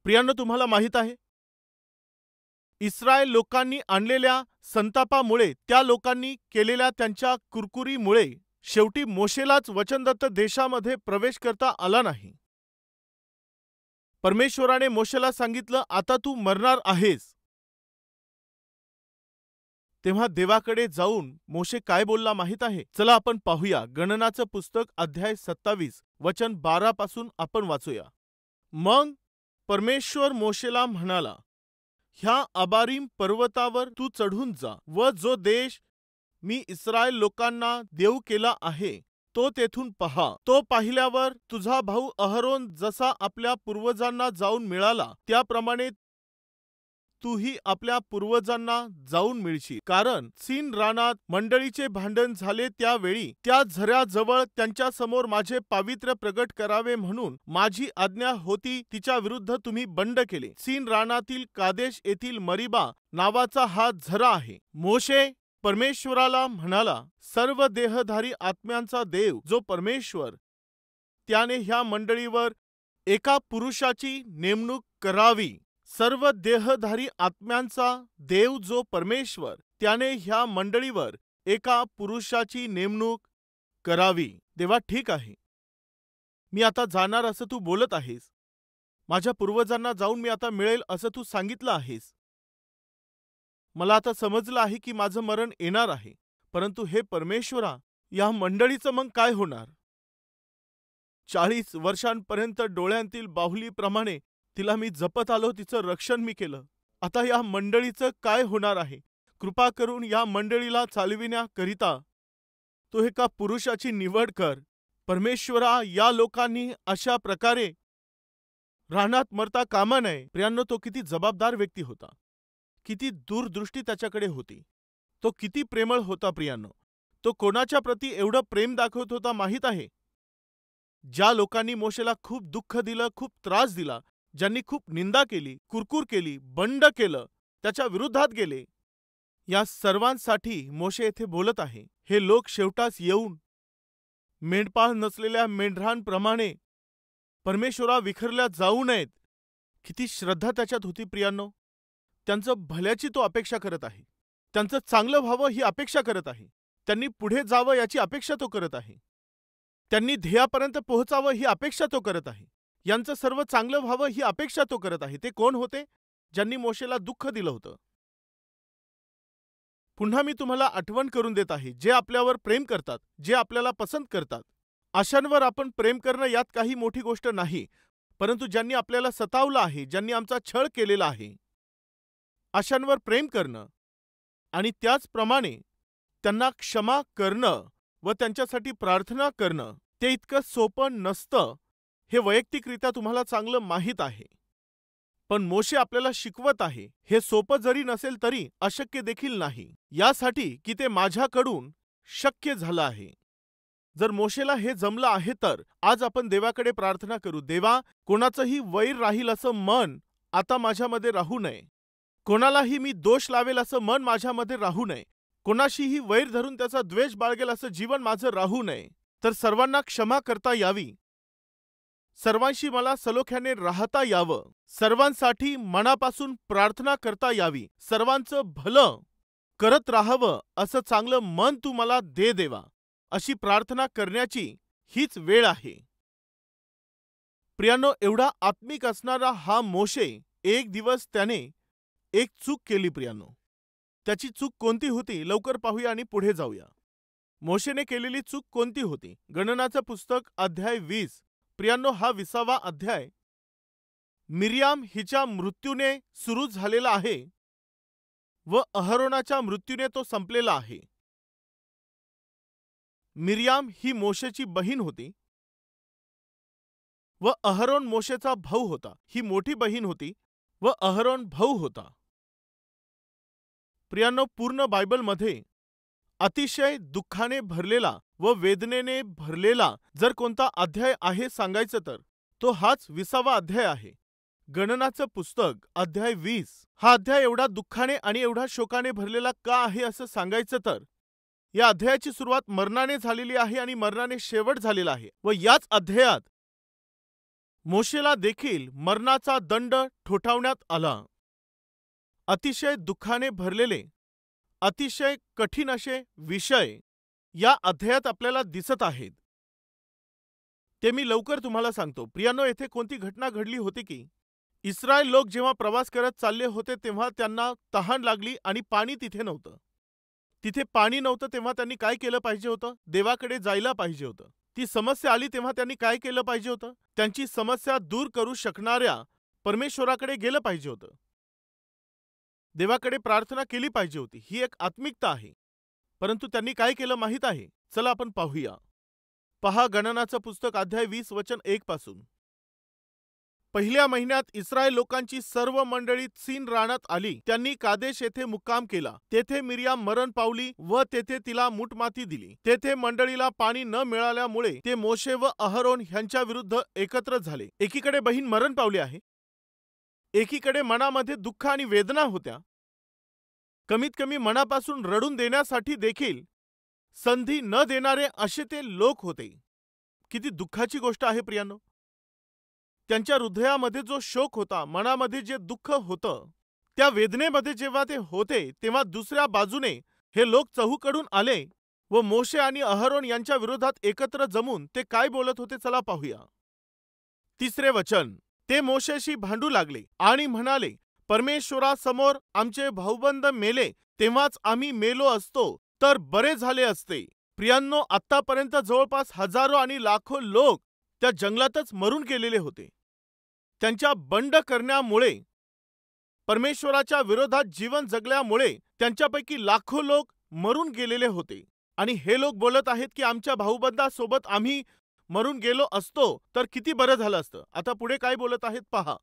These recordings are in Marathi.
प्रियांनो, तुम्हाला माहित आहे, इस्रायल लोकांनी आणलेल्या संतापामुळे, त्या लोकांनी केलेल्या त्यांच्या कुरकुरीमुळे शेवटी मोशेलाच वचनदत्त देशामध्ये प्रवेश करता आला नाही. परमेश्वराने मोशेला सांगितलं, आता तू मरणार आहेस. तेव्हा देवाकडे जाऊन मोशे काय बोलला माहित आहे? चला आपण पाहूया. गणनाचं पुस्तक अध्याय 27 वचन 12 पासून आपण वाचूया. मग परमेश्वर मोशेला म्हणाला, ह्या अबारीम पर्वतावर तू चढून जा व जो देश मी इस्रायल लोकांना देऊ केला आहे तो तेथून पहा. तो पाहिल्यावर तुझा भाऊ अहरोन जसा आपल्या पूर्वजांना जाऊन मिळाला त्याप्रमाणे तूही आपल्या पूर्वजांना जाऊन मिळशील. कारण सीन रानात मंडळीचे भांडण झाले त्यावेळी त्या झऱ्याजवळ त्यांच्या समोर माझे पावित्र्य प्रगट करावे म्हणून माझी आज्ञा होती, तिच्या विरुद्ध तुम्ही बंड केले. सीन रानातील कादेश येथील मरीबा नावाचा हा झरा आहे. मोशे परमेश्वराला म्हणाला, सर्व देहधारी आत्म्यांचा देव जो परमेश्वर, त्याने ह्या मंडळीवर एका पुरुषाची नेमणूक करावी. सर्व देहधारी आत्म्यांचा देव जो परमेश्वर, त्याने ह्या मंडळीवर एका पुरुषाची नेमणूक करावी. देवा, ठीक आहे, मी आता जाणार असं तू बोलत आहेस. माझ्या पूर्वजांना जाऊन मी आता मिळेल असं तू सांगितलं आहेस. मला आता समजलं आहे की माझं मरण येणार आहे. परंतु हे परमेश्वरा, या मंडळीचं मग काय होणार? 40 वर्षांपर्यंत डोळ्यांतील बाहुलीप्रमाणे तिला मी जपत आलो, तिचं रक्षण मी केलं. आता या मंडळीचं काय होणार आहे? कृपा करून या मंडळीला चालविण्याकरिता तू एका पुरुषाची निवड कर. परमेश्वरा, या लोकांनी अशा प्रकारे रानात मरता कामा नये. प्रियांनो, तो किती जबाबदार व्यक्ती होता, किती दूरदृष्टी त्याच्याकडे होती, तो किती प्रेमळ होता. प्रियांनो, तो कोणाच्या प्रती एवढं प्रेम दाखवत होता माहीत आहे? ज्या लोकांनी मोशेला खूप दुःख दिलं, खूप त्रास दिला, ज्यांनी खूप निंदा केली, कुरकुर केली, बंड केलं, त्याच्या विरुद्धात गेले, या सर्वांसाठी मोशे येथे बोलत आहे. हे लोक शेवटास येऊन मेंढपाळ नसलेल्या मेंढरांप्रमाणे परमेश्वरा विखरल्या जाऊ नयेत. किती श्रद्धा त्याच्यात होती प्रियांनो. त्यांचं भल्याची तो अपेक्षा करत आहे, त्यांचं चांगलं व्हावं ही अपेक्षा करत आहे, त्यांनी पुढे जावं याची अपेक्षा तो करत आहे, त्यांनी ध्येयापर्यंत पोहोचावं ही अपेक्षा तो करत आहे, यांचं सर्व चांगलं व्हावं ही अपेक्षा तो करत आहे. ते कोण होते? ज्यांनी मोशेला दुःख दिलं होतं. पुन्हा मी तुम्हाला आठवण करून देत आहे, जे आपल्यावर प्रेम करतात, जे आपल्याला पसंत करतात, अशांवर आपण प्रेम करणं यात काही मोठी गोष्ट नाही. परंतु ज्यांनी आपल्याला सतावलं आहे, ज्यांनी आमचा छळ केलेला आहे, अशांवर प्रेम करणं आणि त्याचप्रमाणे त्यांना क्षमा करणं व त्यांच्यासाठी प्रार्थना करणं, ते इतकं सोपं नसतं हे वैयक्तिकरित्या तुम्हाला चांगलं माहीत आहे. पण मोशे आपल्याला शिकवत आहे, हे सोपं जरी नसेल तरी अशक्य देखील नाही, यासाठी की ते माझ्याकडून शक्य झालं आहे. जर मोशेला हे जमलं आहे तर आज आपण देवाकडे प्रार्थना करू. देवा, कोणाचंही वैर राहील असं मन आता माझ्यामध्ये राहू नये. कोणालाही मी दोष लावेल असं मन माझ्यामध्ये राहू नये. कोणाशीही वैर धरून त्याचा द्वेष बाळगेल असं जीवन माझं राहू नये. तर सर्वांना क्षमा करता यावी, सर्वांशी मला सलोख्याने राहता यावं, सर्वांसाठी मनापासून प्रार्थना करता यावी, सर्वांचं भलं करत राहावं असं चांगलं मन तू मला दे देवा. अशी प्रार्थना करण्याची हीच वेळ आहे. प्रियांनो, एवढा आत्मिक असणारा हा मोशे, एक दिवस त्याने एक चूक केली. प्रियांनो, त्याची चूक कोणती होती? लवकर पाहूया आणि पुढे जाऊया. मोशेने केलेली चूक कोणती होती? गणनाचं पुस्तक अध्याय 20. प्रियांनो, हा 20वा अध्याय मिर्याम हिच्या मृत्यूने सुरू झालेला आहे व अहरोनाच्या मृत्यूने तो संपलेला आहे. मिर्याम ही मोशेची बहीण होती व अहरोन मोशेचा भाऊ होता. ही मोठी बहीण होती व अहरोन भाऊ होता. प्रियांनो, पूर्ण बायबलमध्ये अतिशय दुःखाने भरलेला व वेदनेने भरलेला जर कोणता अध्याय आहे सांगायचं तर तो हाच 20वा अध्याय आहे. गणनाचं पुस्तक अध्याय 20. हा अध्याय एवढा दुःखाने आणि एवढा शोकाने भरलेला का आहे असं सांगायचं तर या अध्यायाची सुरुवात मरणाने झालेली आहे आणि मरणाने शेवट झालेला आहे. व याच अध्यायात मोशेला देखील मरणाचा दंड ठोठावण्यात आला. अतिशय दुःखाने भरलेले, अतिशय कठीण असे विषय या अध्यायात आपल्याला दिसत आहेत. ते मी लवकर तुम्हाला सांगतो. प्रियानो, येथे कोणती घटना घडली होती की इस्रायल लोक जेव्हा प्रवास करत चालले होते तेव्हा त्यांना तहान लागली आणि पाणी तिथे नव्हतं. तिथे पाणी नव्हतं तेव्हा त्यांनी काय केलं पाहिजे होतं? देवाकडे जायला पाहिजे होतं. ती समस्या आली तेव्हा त्यांनी काय केलं पाहिजे होतं? त्यांची समस्या दूर करू शकणाऱ्या परमेश्वराकडे गेलं पाहिजे होतं. देवाकडे प्रार्थना केली पाहिजे होती. ही एक आत्मिकता आहे. परंतु त्यांनी काय केलं माहीत आहे? चला आपण पाहूया. पहा गणनाचं पुस्तक अध्याय 20 वचन 1 पासून. पहिल्या महिन्यात इस्रायल लोकांची सर्व मंडळी सीन रानात आली. त्यांनी कादेश येथे मुक्काम केला. तेथे मिरियाम मरण पावली व तेथे तिला मूठमाती दिली. तेथे मंडळीला पाणी न मिळाल्यामुळे ते मोशे व अहरोन ह्यांच्या विरुद्ध एकत्र झाले. एकीकडे बहीण मरण पावली आहे, एकीकडे मनामध्ये दुःख आणि वेदना होत्या. कमीत कमी मनापासून रडून देण्यासाठी देखील संधी न देणारे असे ते लोक होते. किती दुःखाची गोष्ट आहे प्रियांनो. त्यांच्या हृदयामध्ये जो शोक होता, मनामध्ये जे दुःख होतं, त्या वेदनेमध्ये जेव्हा ते होते तेव्हा दुसऱ्या बाजूने हे लोक चहूकडून आले व मोशे आणि अहरोन यांच्या विरोधात एकत्र जमून ते काय बोलत होते चला पाहूया. 3 वचन. ते मोशेशी भांडू लागले आणि म्हणाले, परमेश्वरासमोर आमचे भाऊबंद मेले तेव्हाच आम्ही मेलो असतो तर बरे झाले असते. प्रियांनो, आतापर्यंत जवळपास हजारो आणि लाखो लोक त्या जंगलातच मरून गेलेले होते. त्यांच्या बंड करण्यामुळे, परमेश्वराच्या विरोधात जीवन जगल्यामुळे त्यांच्यापैकी लाखो लोक मरून गेलेले होते. आणि हे लोक बोलत आहेत की आमच्या भाऊबंदासोबत आम्ही मरून गेलो असतो तर किती बरं झालं असतं. आता पुढे काय बोलत आहेत पहा.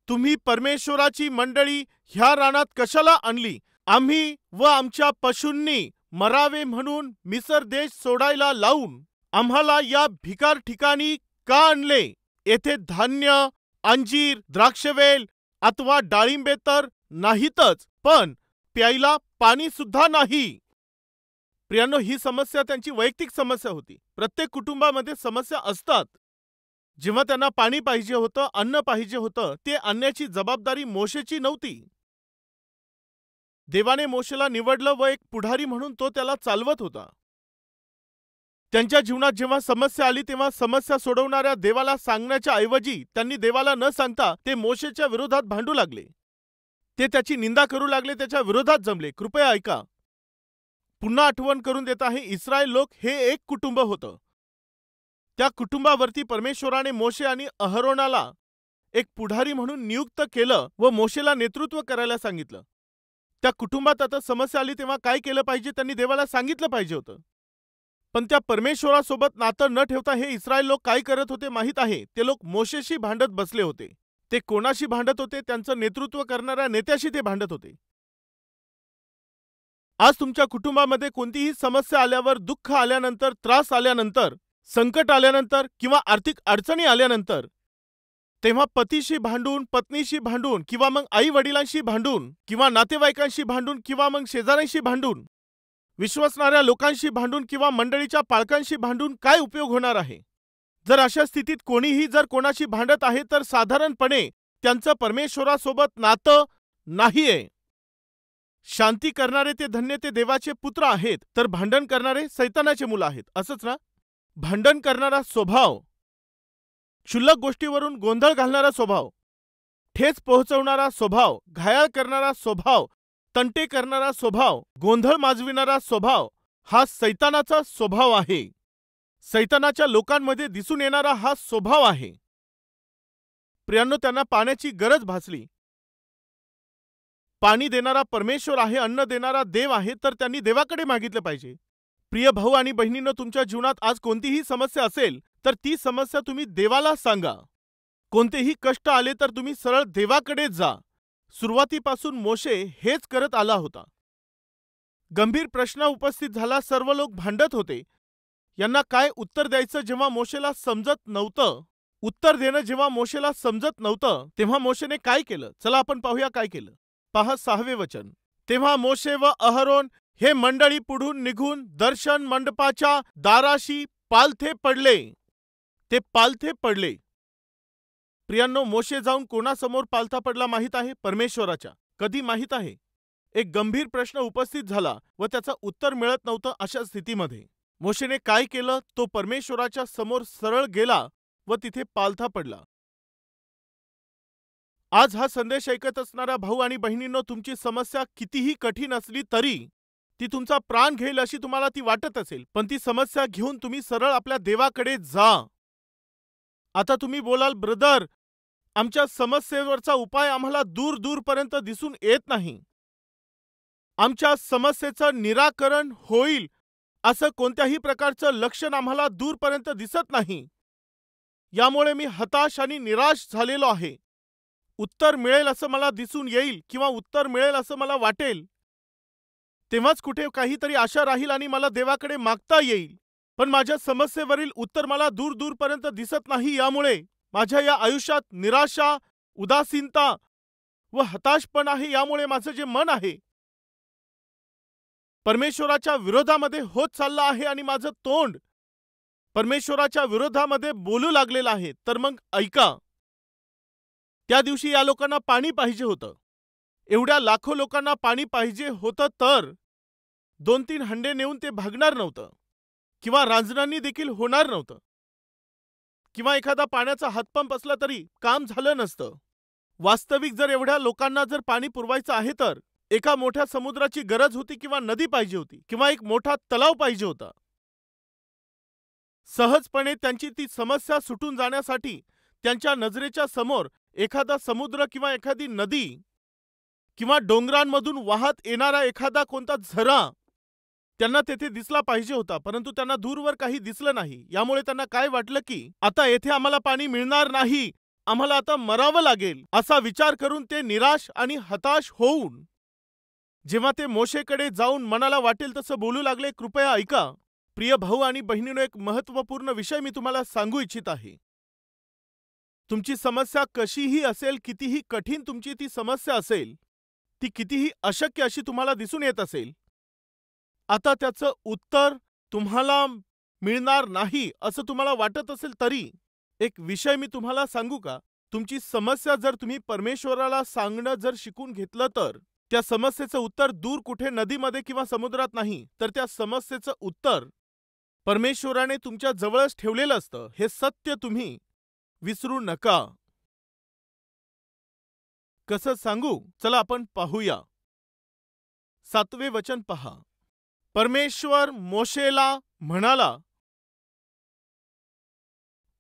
तुम्ही परमेश्वराची मंडळी ह्या रानात कशाला आणली? आम्ही व आमच्या पशूंनी मरावे म्हणून मिसर देश सोडायला लावून आम्हाला या भिकार ठिकाणी का आणले? येथे धान्य, अंजीर, द्राक्षवेल अथवा डाळिंबे तर नाहीतच, पण प्यायला पाणी सुद्धा नाही. प्रियांनो, ही समस्या त्यांची वैयक्तिक समस्या होती. प्रत्येक कुटुंबामध्ये समस्या असतात. जेव्हा त्यांना पाणी पाहिजे होतं, अन्न पाहिजे होतं, ते आणण्याची जबाबदारी मोशेची नव्हती. देवाने मोशेला निवडलं व एक पुढारी म्हणून तो त्याला चालवत होता. त्यांच्या जीवनात जेव्हा समस्या आली तेव्हा समस्या सोडवणाऱ्या देवाला सांगण्याच्या ऐवजी त्यांनी देवाला न सांगता ते मोशेच्या विरोधात भांडू लागले. ते त्याची निंदा करू लागले, त्याच्या विरोधात जमले. कृपया ऐका. पुन्हा आठवण करून देत आहे, इस्रायल लोक हे एक कुटुंब होतं. त्या कुटुंबावरती परमेश्वराने मोशे आणि अहरोनाला एक पुढारी म्हणून नियुक्त केलं व मोशेला नेतृत्व करायला सांगितलं. त्या कुटुंबात आता समस्या आली तेव्हा काय केलं पाहिजे? त्यांनी देवाला सांगितलं पाहिजे होतं. पण त्या परमेश्वरासोबत नातं न ठेवता हे इस्रायल लोक काय करत होते माहीत आहे? ते लोक मोशेशी भांडत बसले होते. ते कोणाशी भांडत होते? त्यांचं नेतृत्व करणाऱ्या नेत्याशी ते भांडत होते. आज तुमच्या कुटुंबामध्ये कोणतीही समस्या आल्यावर, दुःख आल्यानंतर, त्रास आल्यानंतर, संकट आल्यानंतर किंवा आर्थिक अडचणी आल्यानंतर तेव्हा पतीशी भांडून, पत्नीशी भांडून किंवा मग आई वडिलांशी भांडून किंवा नातेवाईकांशी भांडून किंवा मग शेजाऱ्यांशी भांडून, विश्वसणाऱ्या लोकांशी भांडून किंवा मंडळीच्या पालकांशी भांडून काय उपयोग होणार आहे? जर अशा स्थितीत कोणीही जर कोणाशी भांडत आहे तर साधारणपणे त्यांचं परमेश्वरासोबत नातं नाहीये. शांती करणारे ते धन्य ते देवाचे पुत्र आहेत, तर भांडण करणारे सैतानाचे मुलं आहेत. असंच ना? भांडण करणारा स्वभाव, क्षुल्लक गोष्टीवरून गोंधळ घालणारा स्वभाव, ठेच पोहोचवणारा स्वभाव, घायाळ करणारा स्वभाव, तंटे करणारा स्वभाव, गोंधळ माजविणारा स्वभाव हा सैतानाचा स्वभाव आहे. सैतानाच्या लोकांमध्ये दिसून येणारा हा स्वभाव आहे. प्रियांनो, त्यांना पाण्याची गरज भासली. पाणी देणारा परमेश्वर आहे, अन्न देणारा देव आहे, तर त्यांनी देवाकडे मागितलं पाहिजे. प्रिय भाऊ आणि बहिणींनो, तुमच्या जीवनात आज कोणतीही समस्या असेल तर ती समस्या तुम्ही देवाला सांगा. कोणतेही कष्ट आले तर तुम्ही सरळ देवाकडे जा. सुरुवातीपासून मोशे हेच करत आला होता. गंभीर प्रश्न उपस्थित झाला. सर्व लोक भांडत होते. यांना काय उत्तर द्यायचं जेव्हा मोशेला समजत नव्हतं. उत्तर देणं जेव्हा मोशेला समजत नव्हतं तेव्हा मोशेने काय केलं? चला आपण पाहूया काय केलं. पहा 6 वचन. तेव्हा मोशे व अहरोन हे मंडळी पुढून निघून दर्शन मंडपाच्या दाराशी पालथे पडले. ते पालथे पडले. प्रियांनो, मोशे जाऊन कोणासमोर पालथा पडला माहीत आहे? परमेश्वराच्या. कधी माहीत आहे? एक गंभीर प्रश्न उपस्थित झाला व त्याचं उत्तर मिळत नव्हतं. अशा स्थितीमध्ये मोशेने काय केलं? तो परमेश्वराच्या समोर सरळ गेला व तिथे पालथा पडला. आज हा संदेश ऐकत असणाऱ्या भाऊ आणि बहिणींनो, तुमची समस्या कितीही कठीण असली तरी ती तुमचा प्राण घेईल अशी तुम्हाला ती वाटत असेल, पण ती समस्या घेऊन तुम्ही सरळ आपल्या देवाकडे जा. आता तुम्ही बोलाल, ब्रदर, आमच्या समस्येवरचा उपाय आम्हाला दूर दूरपर्यंत दिसून येत नाही. आमच्या समस्येचं निराकरण होईल असं कोणत्याही प्रकारचं लक्षण आम्हाला दूरपर्यंत दिसत नाही. यामुळे मी हताश आणि निराश झालेलो आहे. उत्तर मिळेल असं मला दिसून येईल किंवा उत्तर मिळेल असं मला वाटेल, तेव्हाच कुठे काहीतरी आशा राहील आणि मला देवाकडे मागता येईल. पण माझ्या समस्येवरील उत्तर मला दूर दूरपर्यंत दिसत नाही. यामुळे माझ्या या आयुष्यात निराशा, उदासीनता व हताशपण आहे. यामुळे माझं जे मन आहे परमेश्वराच्या विरोधामध्ये होत चाललं आहे आणि माझं तोंड परमेश्वराच्या विरोधामध्ये बोलू लागलेलं आहे. तर मग ऐका, त्या दिवशी या लोकांना पाणी पाहिजे होतं. एवढ्या लाखो लोकांना पाणी पाहिजे होतं, तर 2-3 हंडे नेऊन ते भागणार नव्हतं किंवा रांजणांनी देखील होणार नव्हतं किंवा एखादा पाण्याचा हातपंप असला तरी काम झालं नसतं. वास्तविक जर एवढ्या लोकांना जर पाणी पुरवायचं आहे तर एका मोठ्या समुद्राची गरज होती किंवा नदी पाहिजे होती किंवा एक मोठा तलाव पाहिजे होता. सहजपणे त्यांची ती समस्या सुटून जाण्यासाठी त्यांच्या नजरेच्या समोर एखादा समुद्र किंवा एखादी नदी किंवा डोंगरांमधून वाहत येणारा एखादा कोणता झरा त्यांना तेथे दिसला पाहिजे होता, परंतु त्यांना दूरवर काही दिसलं नाही. यामुळे त्यांना काय वाटलं की आता येथे आम्हाला पाणी मिळणार नाही, आम्हाला आता मरावं लागेल. असा विचार करून ते निराश आणि हताश होऊन जेव्हा ते मोशेकडे जाऊन मनाला वाटेल तसं बोलू लागले. कृपया ऐका प्रिय भाऊ आणि बहिणींनो, एक महत्त्वपूर्ण विषय मी तुम्हाला सांगू इच्छित आहे. तुमची समस्या कशीही असेल, कितीही कठीण तुमची ती समस्या असेल, ती कितीही अशक्य अशी तुम्हाला दिसून येत असेल, आता त्याचं उत्तर तुम्हाला मिळणार नाही असं तुम्हाला वाटत असेल, तरी एक विषय मी तुम्हाला सांगू का? तुमची समस्या जर तुम्ही परमेश्वराला सांगणं जर शिकून घेतलं, तर त्या समस्येचं उत्तर दूर कुठे नदीमध्ये किंवा समुद्रात नाही, तर त्या समस्येचं उत्तर परमेश्वराने तुमच्या जवळच ठेवलेलं असतं. हे सत्य तुम्ही विसरू नका. कसं सांगू? चला आपण पाहूया. 7वें वचन पहा. परमेश्वर मोशेला म्हणाला,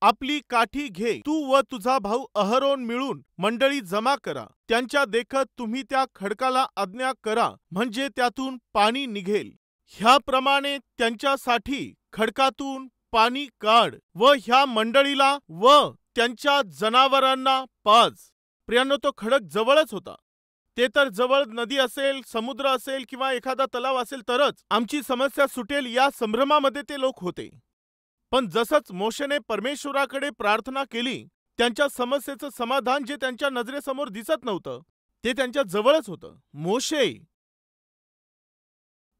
आपली काठी घे, तू व तुझा भाऊ अहरोन मिळून मंडळी जमा करा. त्यांच्या देखत तुम्ही त्या खडकाला आज्ञा करा, म्हणजे त्यातून पाणी निघेल. ह्याप्रमाणे त्यांच्यासाठी खडकातून पाणी काढ व ह्या मंडळीला व त्यांच्या जनावरांना पाज. प्रियांनो, तो खडक जवळच होता. ते तर जवळ नदी असेल, समुद्र असेल किंवा एखादा तलाव असेल तरच आमची समस्या सुटेल या संभ्रमामध्ये ते लोक होते. पण जसंच मोशेने परमेश्वराकडे प्रार्थना केली, त्यांच्या समस्येचं समाधान जे त्यांच्या नजरेसमोर दिसत नव्हतं ते त्यांच्या जवळच होतं. मोशे,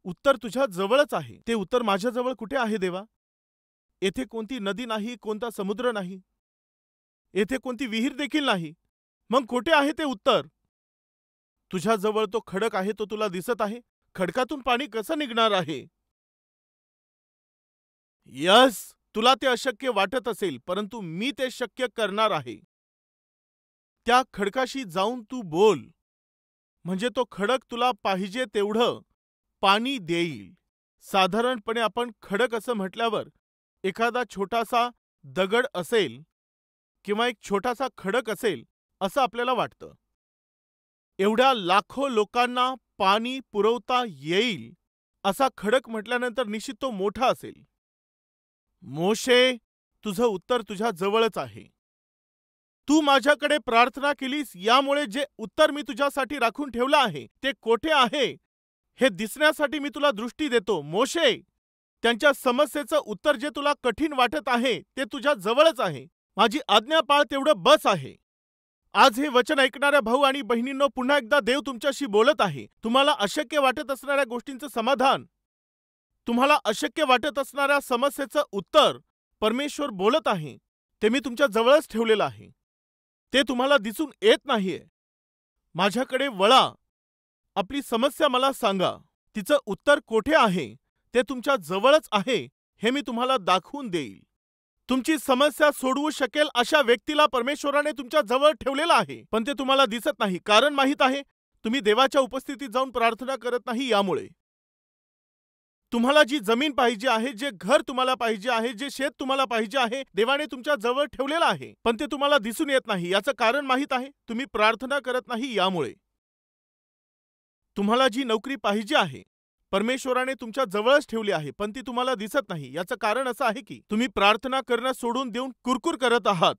उत्तर तुझ्या जवळच आहे. ते उत्तर माझ्याजवळ कुठे आहे देवा? येथे कोणती नदी नाही, कोणता समुद्र नाही, येथे कोणती विहीर देखील नाही. मग कुठे आहे ते उत्तर? तुझ्याजवळ तो खडक आहे, तो तुला दिसत आहे. खडकातून पाणी कसं निघणार आहे? यस, तुला ते अशक्य वाटत असेल, परंतु मी ते शक्य करणार आहे. त्या खडकाशी जाऊन तू बोल, म्हणजे तो खडक तुला पाहिजे तेवढं पाणी देईल. साधारणपणे आपण खडक असं म्हटल्यावर एखादा छोटासा दगड असेल किंवा एक छोटासा खडक असेल असं आपल्याला वाटतं. एवढ्या लाखो लोकांना पाणी पुरवता येईल असा खडक म्हटल्यानंतर निश्चित तो मोठा असेल. मोशे, तुझं उत्तर तुझ्या जवळच आहे. तू माझ्याकडे प्रार्थना केलीस, यामुळे जे उत्तर मी तुझ्यासाठी राखून ठेवलं आहे ते कोठे आहे हे दिसण्यासाठी मी तुला दृष्टी देतो. मोशे, त्यांच्या समस्येचं उत्तर जे तुला कठीण वाटत आहे ते तुझ्या जवळच आहे. माझी आज्ञा पाळ, तेवढं बस आहे. आज हे वचन ऐकणाऱ्या भाऊ आणि बहिणींनो, पुन्हा एकदा देव तुमच्याशी बोलत आहे. तुम्हाला अशक्य वाटत असणाऱ्या गोष्टींचं समाधान, तुम्हाला अशक्य वाटत असणाऱ्या समस्येचं उत्तर परमेश्वर बोलत आहे, ते मी तुमच्या जवळच ठेवलेलं आहे. ते तुम्हाला दिसून येत नाहीये. माझ्याकडे वळा. आपली समस्या मला सांगा. तिचं उत्तर कोठे आहे? ते तुमच्या जवळच आहे, हे मी तुम्हाला दाखवून देईल. तुमची समस्या सोडवू शकेल अशा व्यक्तीला परमेश्वराने तुमच्या जवळ ठेवलेलं आहे, पण ते तुम्हाला दिसत नाही. कारण माहीत आहे, तुम्ही देवाच्या उपस्थितीत जाऊन प्रार्थना करत नाही यामुळे. तुम्हाला जी जमीन पाहिजे आहे, जे घर तुम्हाला पाहिजे आहे, जे शेत तुम्हाला पाहिजे आहे, देवाने तुमच्या जवळ ठेवलेलं आहे, पण ते तुम्हाला दिसून येत नाही. याचं कारण माहीत आहे, तुम्ही प्रार्थना करत नाही यामुळे. तुम्हाला जी नोकरी पाहिजे आहे, परमेश्वराने तुमच्या जवळच ठेवली आहे, पण ती तुम्हाला दिसत नाही. याचं कारण असं आहे की तुम्ही प्रार्थना करणं सोडून देऊन कुरकुर करत आहात.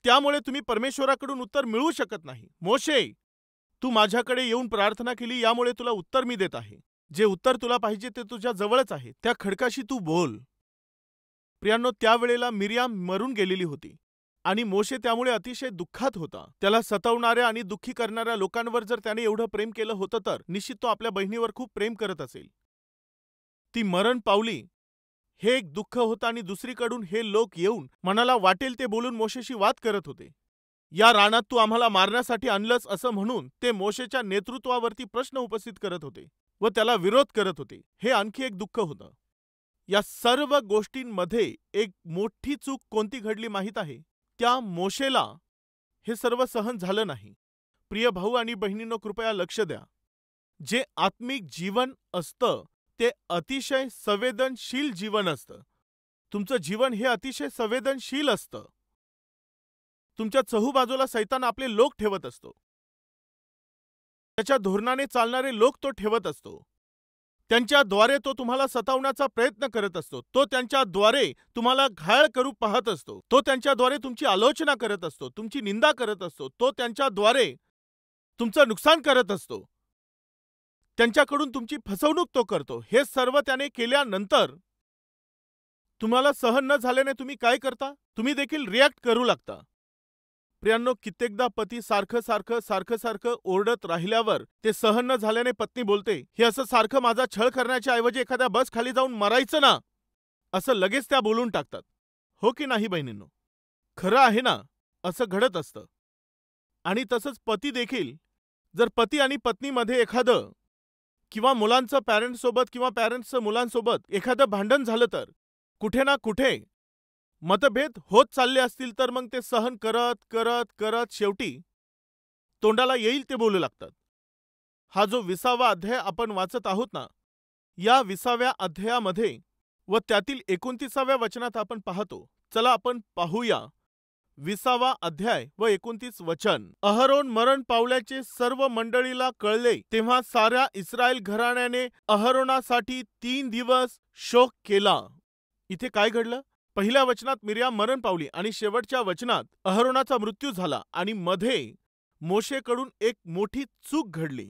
त्यामुळे तुम्ही परमेश्वराकडून उत्तर मिळवू शकत नाही. मोशे, तू माझ्याकडे येऊन प्रार्थना केली, यामुळे तुला उत्तर मी देत आहे. जे उत्तर तुला पाहिजे ते तुझ्या जवळच आहे. त्या खडकाशी तू बोल. प्रियांनो, त्यावेळेला मिरियाम मरून गेलेली होती आणि मोशे त्यामुळे अतिशय दुःखात होता. त्याला सतावणाऱ्या आणि दुःखी करणाऱ्या लोकांवर जर त्याने एवढं प्रेम केलं होतं तर निश्चित तो आपल्या बहिणीवर खूप प्रेम करत असेल. ती मरण पावली हे एक दुःख होतं आणि दुसरीकडून हे लोक येऊन मनाला वाटेल ते बोलून मोशेशी वाद करत होते. या रानात तू आम्हाला मारण्यासाठी आणलंस असं म्हणून ते मोशेच्या नेतृत्वावरती प्रश्न उपस्थित करत होते व त्याला विरोध करत होते. हे आणखी एक दुःख होतं. या सर्व गोष्टींमध्ये एक मोठी चूक कोणती घडली माहीत आहे? त्या मोशेला हे सर्व सहन झालं नाही. प्रिय भाऊ आणि बहिणींनो, कृपया लक्ष द्या. जे आत्मिक जीवन असतं ते अतिशय संवेदनशील जीवन असतं. तुमचं जीवन हे अतिशय संवेदनशील असतं. तुमच्या चहूबाजूला सैतान आपले लोक ठेवत असतो. त्याच्या धोरणाने चालणारे लोक तो ठेवत असतो. त्यांच्याद्वारे तो तुम्हाला सतावण्याचा प्रयत्न करत असतो. तो त्यांच्याद्वारे तुम्हाला घायल करू पाहत असतो. तो त्यांच्याद्वारे तुमची आलोचना करत असतो, तुमची निंदा करत असतो. तो त्यांच्याद्वारे तुमचं नुकसान करत असतो. त्यांच्याकडून तुमची फसवणूक तो करतो. हे सर्व त्याने केल्यानंतर तुम्हाला सहन न झाल्याने तुम्ही काय करता? तुम्ही देखील रिॲक्ट करू लागता. प्रियांनो, कित्येकदा पती सारखं ओरडत राहिल्यावर ते सहन न झाल्याने पत्नी बोलते, हे असं सारखं माझा छळ करण्याच्या ऐवजी एखाद्या बस खाली जाऊन मरायचं ना, असं लगेच त्या बोलून टाकतात. हो की नाही बहिणींनो? खरं आहे ना? असं घडत असतं. आणि तसंच पती देखील, जर पती आणि पत्नीमध्ये एखादं किंवा मुलांचं पॅरेंट्ससोबत किंवा पॅरेंट्सचं मुलांसोबत एखादं भांडण झालं तर कुठे ना कुठे मतभेद होत चालले असतील तर मग ते सहन करत करत करत शेवटी तोंडाला येईल ते बोलू लागतात. हा जो 20वा अध्याय आपण वाचत आहोत ना, या 20व्या अध्यायामध्ये व त्यातील 29व्या वचनात आपण पाहतो. चला आपण पाहूया 20वा अध्याय व 29 वचन. अहरोन मरण पावल्याचे सर्व मंडळीला कळले, तेव्हा साऱ्या इस्रायल घराण्याने अहरोनासाठी 3 दिवस शोक केला. इथे काय घडलं? पहिल्या वचनात मिरियाम मरण पावली आणि शेवटच्या वचनात अहरोनाचा मृत्यू झाला आणि मध्ये मोशेकडून एक मोठी चूक घडली.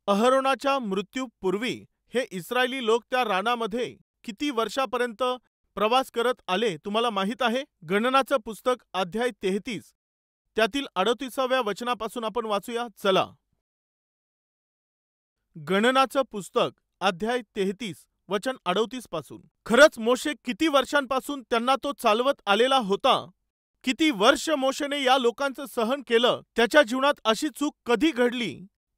अहरोनाच्या मृत्यूपूर्वी हे इस्रायली लोक त्या रानामध्ये किती वर्षापर्यंत प्रवास करत आले तुम्हाला माहीत आहे? गणनाचं पुस्तक अध्याय 33 त्यातील 38व्या वचनापासून आपण वाचूया. चला. गणनाचं पुस्तक अध्याय 33 वचन 38 पासून. खरंच मोशे किती वर्षांपासून त्यांना तो चालवत आलेला होता. किती वर्ष मोशेने या लोकांचं सहन केलं. त्याच्या जीवनात अशी चूक कधी घडली?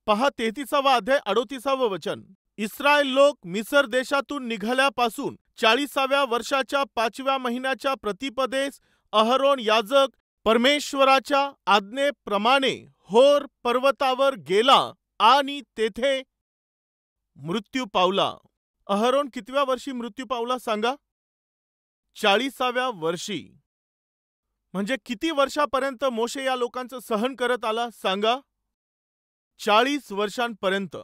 पहा 33वा अध्याय 38वं वचन. इस्रायल लोक मिसर देशातून निघाल्यापासून 40व्या वर्षाच्या 5व्या महिन्याच्या प्रतिपदेस अहरोन याजक परमेश्वराच्या आज्ञेप्रमाणे होर पर्वतावर गेला आणि तेथे मृत्यू पावला. अहरोन कितव्या वर्षी मृत्यू पावला सांगा? 40व्या वर्षी. म्हणजे किती वर्षापर्यंत मोशे या लोकांचं सहन करत आला सांगा? 40 वर्षांपर्यंत.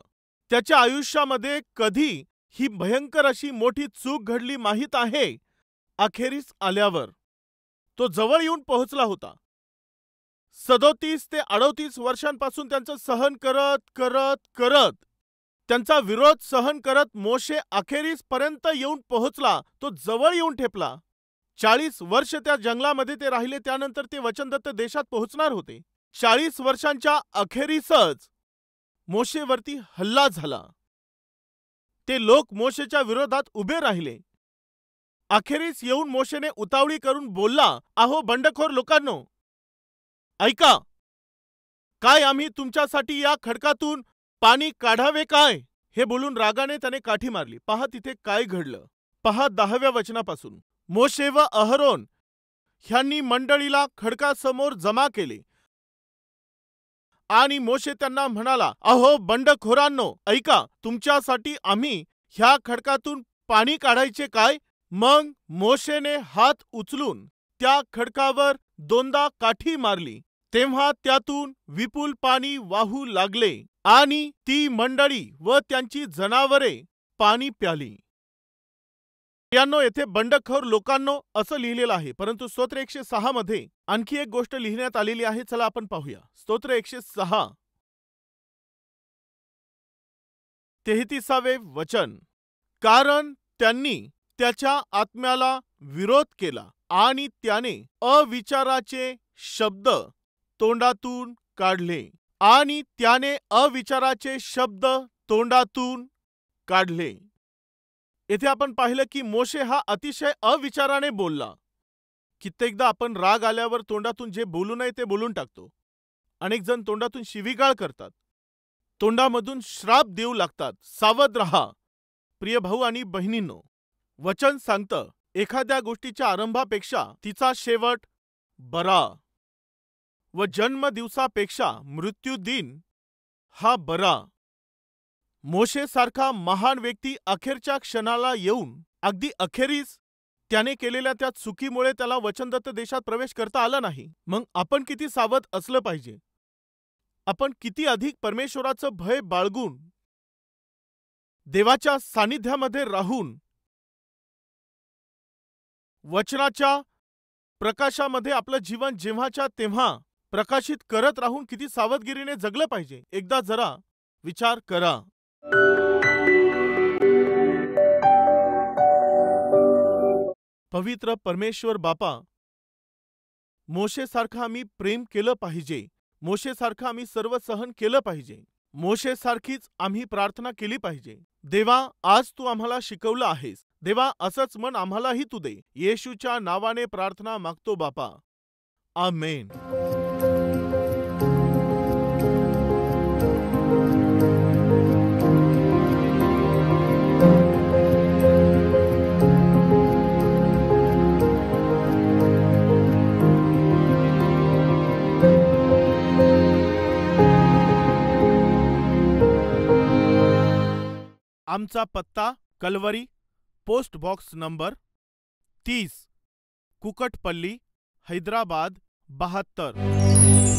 त्याच्या आयुष्यामध्ये कधी ही भयंकर अशी मोठी चूक घडली माहीत आहे? अखेरीस आल्यावर तो जवळ येऊन पोहोचला होता. 37 ते 38 वर्षांपासून त्यांचं सहन करत करत करत त्यांचा विरोध सहन करत मोशे अखेरीस पर्यंत येऊन पोहोचला. तो जवळ येऊन ठेपला. 40 वर्ष त्या जंगलामध्ये ते राहिले, त्यानंतर ते वचनदत्त देशात पोहोचणार होते. 40 वर्षांच्या अखेरीसच मोशेवरती हल्ला झाला. ते लोक मोशेच्या विरोधात उभे राहिले. अखेरीस येऊन मोशेने उतावळी करून बोलला, अहो बंडखोर लोकांनो, ऐका, काय आम्ही तुमच्यासाठी या खडकातून पाणी काढावे काय? हे बोलून रागाने त्याने काठी मारली. पहा तिथे काय घडलं. पहा 10व्या वचनापासून. मोशे व अहरोन ह्यांनी मंडळीला खडकासमोर जमा केले आणि मोशे त्यांना म्हणाला, अहो बंडखोरांनो, ऐका, तुमच्यासाठी आम्ही ह्या खडकातून पाणी काढायचे काय? मग मोशेने हात उचलून त्या खडकावर दोनदा काठी मारली. तेव्हा त्यातून विपुल पाणी वाहू लागले आणि ती मंडळी व त्यांची जनावरे पाणी प्याली. यांनो, येथे बंडखोर लोकांनो असं लिहिलेलं आहे, परंतु स्तोत्र 106 मध्ये आणखी एक गोष्ट लिहिण्यात आलेली आहे. चला आपण पाहूया. स्तोत्र 106 33वे वचन. कारण त्यांनी त्याच्या आत्म्याला विरोध केला आणि त्याने अविचाराचे शब्द तोंडातून काढले आणि त्याने अविचाराचे शब्द तोंडातून काढले. येथे आपण पाहिलं की मोशे हा अतिशय अविचाराने बोलला. कित्येकदा आपण राग आल्यावर तोंडातून जे बोलू नये ते बोलून टाकतो. अनेक जण तोंडातून शिवीगाळ करतात, तोंडामधून श्राप देऊ लागतात. सावध रहा प्रिय भाऊ आणि बहिणींनो. वचन सांगतं, एखाद्या गोष्टीच्या आरंभापेक्षा तिचा शेवट बरा व जन्मदिवसापेक्षा मृत्यूदिन हा बरा. मोशे सारखा महान व्यक्ती अखेरच्या क्षणाला येऊन अगदी अखेरीस त्याने केलेल्या त्या चुकीमुळे त्याला वचनदत्त देशात प्रवेश करता आला नाही. मग आपण किती सावध असलं पाहिजे. आपण किती अधिक परमेश्वराचं भय बाळगून देवाच्या सानिध्यामध्ये राहून वचनाच्या प्रकाशामध्ये आपलं जीवन जेव्हाच्या तेव्हा प्रकाशित करत राहून किती सावधगिरीने जगलं पाहिजे. एकदा जरा विचार करा. पवित्र परमेश्वर बापा, मोशेसारखं आम्ही प्रेम केलं पाहिजे. मोशेसारखं आम्ही सर्व सहन केलं पाहिजे. मोशेसारखीच आम्ही प्रार्थना केली पाहिजे. देवा, आज तू आम्हाला शिकवलं आहेस. देवा, असंच मन आम्हालाही तू दे. येशूच्या नावाने प्रार्थना मागतो बापा. आमेन. आमचा पत्ता Calvary, post box number 30, Kukatpally, Hyderabad 72.